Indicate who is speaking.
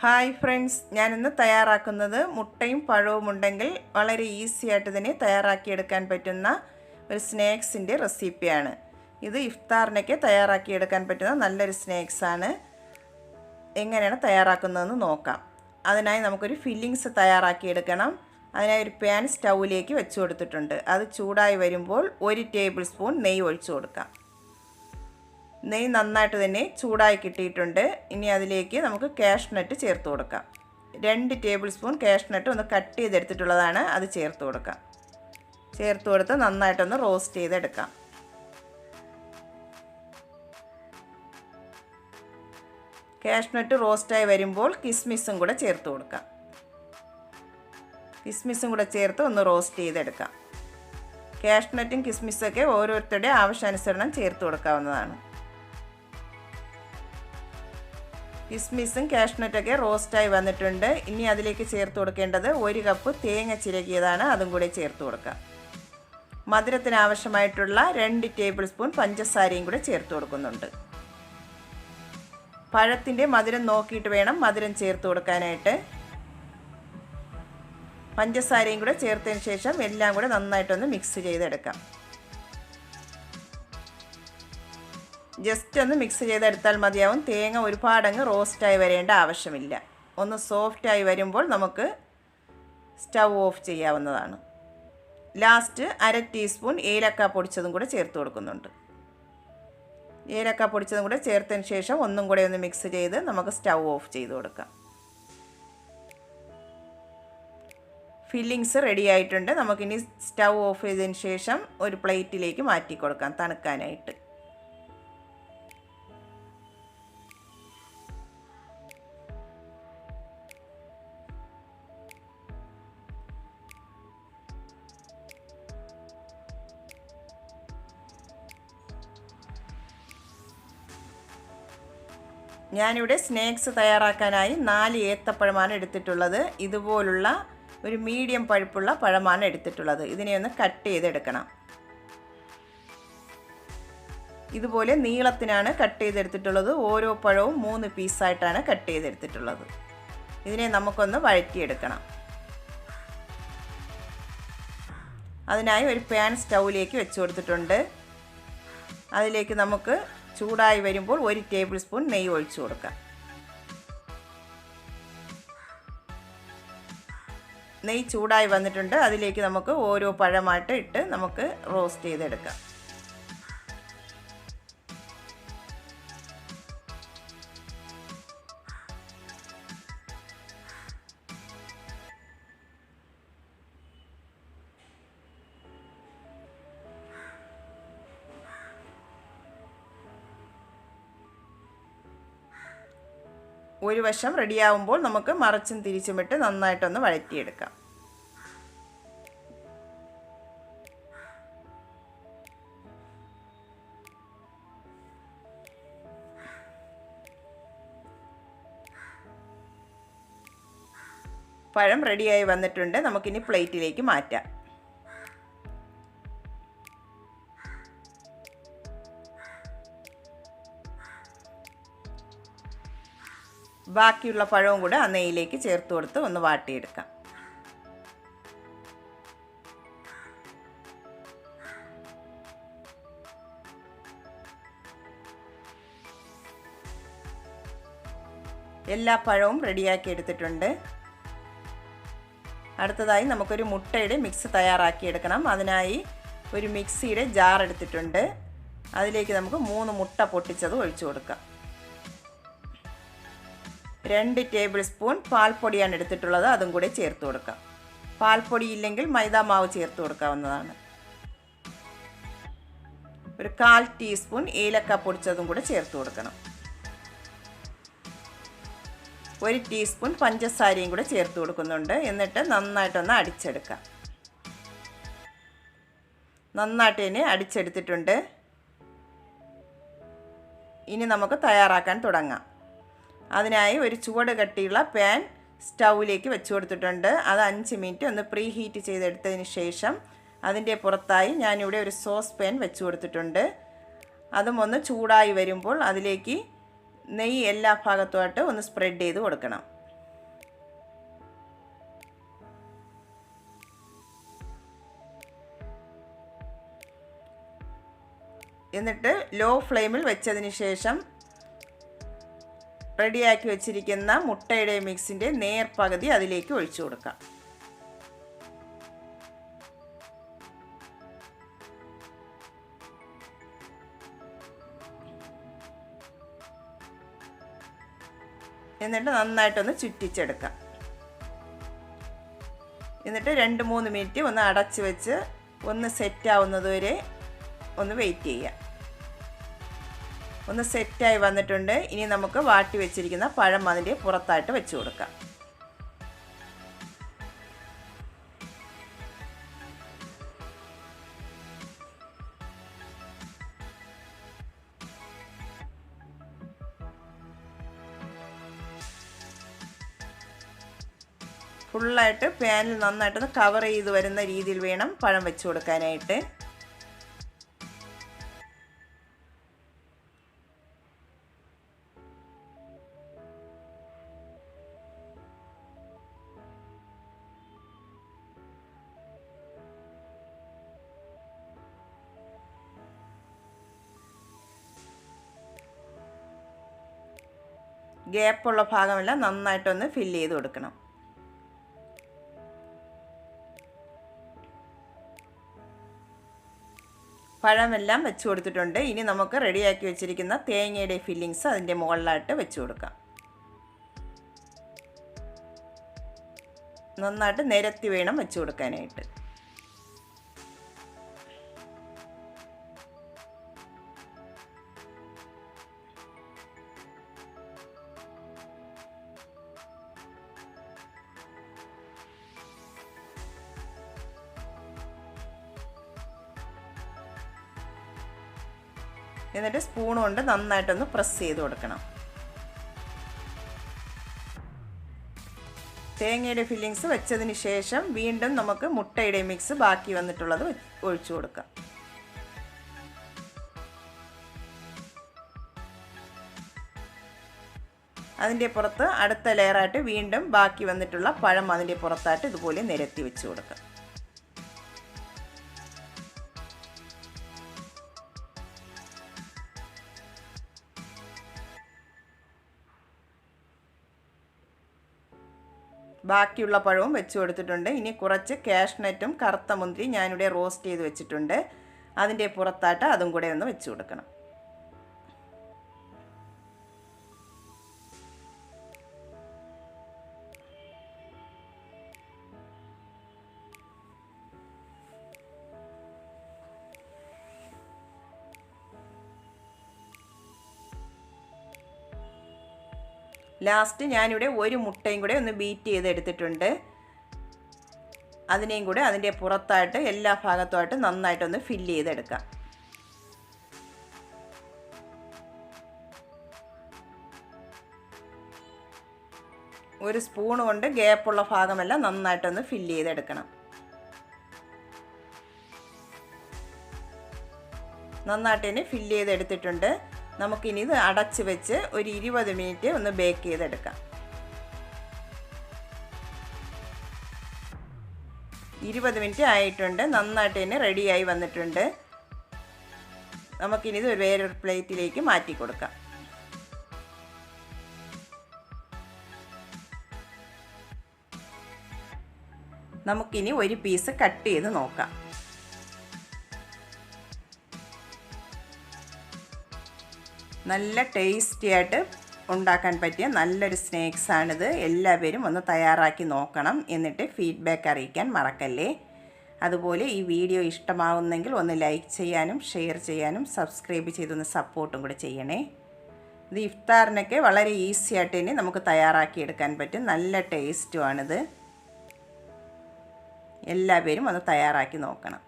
Speaker 1: Hi friends, ഞാനിന്ന് തയ്യാറാക്കുന്നത് മുട്ടയും പഴവും ഉണ്ടെങ്കിൽ വളരെ ഈസി ആയിട്ട് തന്നെ തയ്യാറാക്കിയെടുക്കാൻ പറ്റുന്ന ഒരു സ്നാക്സിൻ്റെ റെസിപ്പിയാണ്. ഇത് ഇഫ്താറിനൊക്കെ തയ്യാറാക്കിയെടുക്കാൻ പറ്റുന്ന നല്ലൊരു സ്നാക്സാണ്. എങ്ങനെയാണ് തയ്യാറാക്കുന്നതെന്ന് നോക്കാം. അതിനായി നമുക്കൊരു ഫില്ലിങ്സ് തയ്യാറാക്കിയെടുക്കണം. അതിനായി ഒരു പാൻ സ്റ്റൗവിലേക്ക് വെച്ച് കൊടുത്തിട്ടുണ്ട്. അത് ചൂടായി വരുമ്പോൾ 1 ടേബിൾ സ്പൂൺ നെയ്യ് ഒഴിച്ചു കൊടുക്കാം. നെയ്യ് നന്നായിട്ട് തന്നെ ചൂടായി കിട്ടിയിട്ടുണ്ട്. ഇനി അതിലേക്ക് നമുക്ക് കാഷ്നട്ട് ചേർത്ത് കൊടുക്കാം. 2 ടേബിൾ സ്പൂൺ കാഷ്നട്ട് ഒന്ന് കട്ട് ചെയ്തെടുത്തിട്ടുള്ളതാണ്, അത് ചേർത്ത് കൊടുക്കാം. ചേർത്ത് കൊടുത്ത് നന്നായിട്ടൊന്ന് റോസ്റ്റ് ചെയ്തെടുക്കാം. കാഷ്നട്ട് റോസ്റ്റായി വരുമ്പോൾ കിസ്മിസും കൂടെ ചേർത്ത് കൊടുക്കാം. കിസ്മിസും കൂടെ ചേർത്ത് ഒന്ന് റോസ്റ്റ് ചെയ്തെടുക്കാം. കാഷ്നട്ടും കിസ്മിസൊക്കെ ഓരോരുത്തരുടെ ആവശ്യാനുസരണം ചേർത്ത് കൊടുക്കാവുന്നതാണ്. കിസ്മിസും കാഷ്നട്ടൊക്കെ റോസ്റ്റായി വന്നിട്ടുണ്ട്. ഇനി അതിലേക്ക് ചേർത്ത് കൊടുക്കേണ്ടത് 1 കപ്പ് തേങ്ങ ചിരകിയതാണ്, അതും കൂടെ ചേർത്ത് കൊടുക്കാം. മധുരത്തിന് ആവശ്യമായിട്ടുള്ള 2 ടേബിൾ സ്പൂൺ പഞ്ചസാരയും കൂടെ ചേർത്ത് കൊടുക്കുന്നുണ്ട്. പഴത്തിൻ്റെ മധുരം നോക്കിയിട്ട് വേണം മധുരം ചേർത്ത് കൊടുക്കാനായിട്ട്. പഞ്ചസാരയും കൂടെ ചേർത്തതിന് ശേഷം എല്ലാം കൂടെ നന്നായിട്ടൊന്ന് മിക്സ് ചെയ്തെടുക്കാം. ജസ്റ്റ് ഒന്ന് മിക്സ് ചെയ്തെടുത്താൽ മതിയാവും. തേങ്ങ ഒരുപാടങ്ങ് റോസ്റ്റായി വരേണ്ട ആവശ്യമില്ല. ഒന്ന് സോഫ്റ്റായി വരുമ്പോൾ നമുക്ക് സ്റ്റൗ ഓഫ് ചെയ്യാവുന്നതാണ്. ലാസ്റ്റ് 1/2 ടീസ്പൂൺ ഏലക്ക പൊടിച്ചതും കൂടെ ചേർത്ത് കൊടുക്കുന്നുണ്ട്. ഏലക്ക പൊടിച്ചതും കൂടെ ചേർത്തതിന് ശേഷം ഒന്നും കൂടെ ഒന്ന് മിക്സ് ചെയ്ത് നമുക്ക് സ്റ്റൗ ഓഫ് ചെയ്ത് കൊടുക്കാം. ഫില്ലിങ്സ് റെഡി ആയിട്ടുണ്ട്. നമുക്കിനി സ്റ്റൗ ഓഫ് ചെയ്തതിന് ശേഷം ഒരു പ്ലേറ്റിലേക്ക് മാറ്റി കൊടുക്കാം തണുക്കാനായിട്ട്. ഞാനിവിടെ സ്നാക്സ് തയ്യാറാക്കാനായി 4 ഏത്തപ്പഴമാണ് എടുത്തിട്ടുള്ളത്. ഇതുപോലുള്ള ഒരു മീഡിയം പഴുപ്പുള്ള പഴമാണ് എടുത്തിട്ടുള്ളത്. ഇതിനെ ഒന്ന് കട്ട് ചെയ്തെടുക്കണം. ഇതുപോലെ നീളത്തിനാണ് കട്ട് ചെയ്തെടുത്തിട്ടുള്ളത്. ഓരോ പഴവും 3 പീസായിട്ടാണ് കട്ട് ചെയ്തെടുത്തിട്ടുള്ളത്. ഇതിനെ നമുക്കൊന്ന് വഴറ്റിയെടുക്കണം. അതിനായി ഒരു പാൻ സ്റ്റൗവിലേക്ക് വെച്ച് കൊടുത്തിട്ടുണ്ട്. അതിലേക്ക് നമുക്ക് ചൂടായി വരുമ്പോൾ 1 ടേബിൾ സ്പൂൺ നെയ്യ് ഒഴിച്ചു കൊടുക്കാം. നെയ്യ് ചൂടായി വന്നിട്ടുണ്ട്. അതിലേക്ക് നമുക്ക് ഓരോ പഴമായിട്ട് ഇട്ട് നമുക്ക് റോസ്റ്റ് ചെയ്തെടുക്കാം. ഒരു വശം റെഡിയാവുമ്പോൾ നമുക്ക് മറിച്ചും തിരിച്ചുമിട്ട് നന്നായിട്ടൊന്ന് വഴറ്റിയെടുക്കാം. പഴം റെഡിയായി വന്നിട്ടുണ്ട്. നമുക്കിനി പ്ലേറ്റിലേക്ക് മാറ്റാം. ബാക്കിയുള്ള പഴവും കൂടെ ആ നെയ്യിലേക്ക് ചേർത്ത് കൊടുത്ത് ഒന്ന് വാട്ടിയെടുക്കാം. എല്ലാ പഴവും റെഡിയാക്കി എടുത്തിട്ടുണ്ട്. അടുത്തതായി നമുക്കൊരു മുട്ടയുടെ മിക്സ് തയ്യാറാക്കിയെടുക്കണം. അതിനായി ഒരു മിക്സിയുടെ ജാർ എടുത്തിട്ടുണ്ട്. അതിലേക്ക് നമുക്ക് 3 മുട്ട പൊട്ടിച്ചത് ഒഴിച്ചു കൊടുക്കാം. 2 ടേബിൾ സ്പൂൺ പാൽപ്പൊടിയാണ് എടുത്തിട്ടുള്ളത്, അതും കൂടെ ചേർത്ത് കൊടുക്കാം. പാൽപ്പൊടി ഇല്ലെങ്കിൽ മൈദാ മാവ് ചേർത്ത് കൊടുക്കാവുന്നതാണ്. ഒരു 1/4 ടീസ്പൂൺ ഏലക്ക പൊടിച്ചതും കൂടെ ചേർത്ത് കൊടുക്കണം. 1 ടീസ്പൂൺ പഞ്ചസാരയും കൂടെ ചേർത്ത് കൊടുക്കുന്നുണ്ട്. എന്നിട്ട് നന്നായിട്ടൊന്ന് അടിച്ചെടുക്കാം. നന്നായിട്ട് തന്നെ അടിച്ചെടുത്തിട്ടുണ്ട്. ഇനി നമുക്ക് തയ്യാറാക്കാൻ തുടങ്ങാം. അതിനായി ഒരു ചുവട് കട്ടിയുള്ള പാൻ സ്റ്റൗവിലേക്ക് വെച്ച് കൊടുത്തിട്ടുണ്ട്. അത് 5 മിനിറ്റ് ഒന്ന് പ്രീ ഹീറ്റ് ചെയ്തെടുത്തതിന് ശേഷം അതിൻ്റെ പുറത്തായി ഞാനിവിടെ ഒരു സോസ് പാൻ വെച്ച് കൊടുത്തിട്ടുണ്ട്. അതും ഒന്ന് ചൂടായി വരുമ്പോൾ അതിലേക്ക് നെയ്യ് എല്ലാ ഭാഗത്തുമായിട്ട് ഒന്ന് സ്പ്രെഡ് ചെയ്ത് കൊടുക്കണം. എന്നിട്ട് ലോ ഫ്ലെയിമിൽ വെച്ചതിന് ശേഷം റെഡിയാക്കി വെച്ചിരിക്കുന്ന മുട്ടയുടെ മിക്സിൻ്റെ നേർപകുതി അതിലേക്ക് ഒഴിച്ചു കൊടുക്കാം. എന്നിട്ട് നന്നായിട്ടൊന്ന് ചുറ്റിച്ചെടുക്കാം. എന്നിട്ട് 2-3 മിനിറ്റ് ഒന്ന് അടച്ച് വെച്ച് ഒന്ന് സെറ്റ് ആവുന്നതുവരെ ഒന്ന് വെയിറ്റ് ചെയ്യാം. ഒന്ന് സെറ്റായി വന്നിട്ടുണ്ട്. ഇനി നമുക്ക് വാട്ടി വെച്ചിരിക്കുന്ന പഴം അതിൻ്റെ പുറത്തായിട്ട് വെച്ച് കൊടുക്കാം. ഫുള്ളായിട്ട് പാനിൽ നന്നായിട്ടൊന്ന് കവർ ചെയ്ത് വരുന്ന രീതിയിൽ വേണം പഴം വെച്ച് കൊടുക്കാനായിട്ട്. ഗ്യാപ്പുള്ള ഭാഗമെല്ലാം നന്നായിട്ടൊന്ന് ഫില്ല് ചെയ്ത് കൊടുക്കണം. പഴമെല്ലാം വെച്ച് കൊടുത്തിട്ടുണ്ട്. ഇനി നമുക്ക് റെഡിയാക്കി വെച്ചിരിക്കുന്ന തേങ്ങയുടെ ഫില്ലിങ്സ് അതിൻ്റെ മുകളിലായിട്ട് വെച്ച് കൊടുക്കാം. നന്നായിട്ട് നിരത്തി വേണം വെച്ച് കൊടുക്കാനായിട്ട്. എന്നിട്ട് സ്പൂൺ കൊണ്ട് നന്നായിട്ടൊന്ന് പ്രസ് ചെയ്ത് കൊടുക്കണം. തേങ്ങയുടെ ഫില്ലിങ്സ് വെച്ചതിന് ശേഷം വീണ്ടും നമുക്ക് മുട്ടയുടെ മിക്സ് ബാക്കി വന്നിട്ടുള്ളത് ഒഴിച്ചു കൊടുക്കാം. അതിൻ്റെ പുറത്ത് അടുത്ത ലെയറായിട്ട് വീണ്ടും ബാക്കി വന്നിട്ടുള്ള പഴം അതിൻ്റെ പുറത്തായിട്ട് ഇതുപോലെ നിരത്തി വെച്ച് കൊടുക്കാം. ബാക്കിയുള്ള പഴവും വെച്ച് കൊടുത്തിട്ടുണ്ട്. ഇനി കുറച്ച് കാഷ്നട്ടും കറുത്ത മുന്തിരി ഞാനിവിടെ റോസ്റ്റ് ചെയ്ത് വെച്ചിട്ടുണ്ട്. അതിൻ്റെ പുറത്തായിട്ട് അതും കൂടെ ഒന്ന് വെച്ച് കൊടുക്കണം. ലാസ്റ്റ് ഞാനിവിടെ ഒരു മുട്ടയും കൂടെ ഒന്ന് ബീറ്റ് ചെയ്തെടുത്തിട്ടുണ്ട്. അതിനെയും കൂടെ അതിൻ്റെ പുറത്തായിട്ട് എല്ലാ ഭാഗത്തുമായിട്ട് നന്നായിട്ടൊന്ന് ഫില്ല് ചെയ്തെടുക്കാം. ഒരു സ്പൂൺ കൊണ്ട് ഗ്യാപ്പുള്ള ഭാഗമെല്ലാം നന്നായിട്ടൊന്ന് ഫില്ല് ചെയ്തെടുക്കണം. നന്നായിട്ട് തന്നെ ഫില്ല് ചെയ്തെടുത്തിട്ടുണ്ട്. നമുക്കിനി ഇത് അടച്ച് വെച്ച് ഒരു 20 മിനിറ്റ് ഒന്ന് ബേക്ക് ചെയ്തെടുക്കാം. 20 മിനിറ്റ് ആയിട്ടുണ്ട്. നന്നായിട്ട് തന്നെ റെഡിയായി വന്നിട്ടുണ്ട്. നമുക്കിനി ഇത് വേറൊരു പ്ലേറ്റിലേക്ക് മാറ്റി കൊടുക്കാം. നമുക്കിനി ഒരു പീസ് കട്ട് ചെയ്ത് നോക്കാം. നല്ല ടേസ്റ്റി ആയിട്ട് ഉണ്ടാക്കാൻ പറ്റിയ നല്ലൊരു സ്നാക്സാണിത്. എല്ലാവരും ഒന്ന് തയ്യാറാക്കി നോക്കണം. എന്നിട്ട് ഫീഡ്ബാക്ക് അറിയിക്കാൻ മറക്കല്ലേ. അതുപോലെ ഈ വീഡിയോ ഇഷ്ടമാവുന്നെങ്കിൽ ഒന്ന് ലൈക്ക് ചെയ്യാനും ഷെയർ ചെയ്യാനും സബ്സ്ക്രൈബ് ചെയ്തൊന്ന് സപ്പോർട്ടും കൂടെ ചെയ്യണേ. ഇത് ഇഫ്താറിനൊക്കെ വളരെ ഈസി ആയിട്ട് തന്നെ നമുക്ക് തയ്യാറാക്കിയെടുക്കാൻ പറ്റും. നല്ല ടേസ്റ്റുമാണിത്. എല്ലാവരും ഒന്ന് തയ്യാറാക്കി നോക്കണം.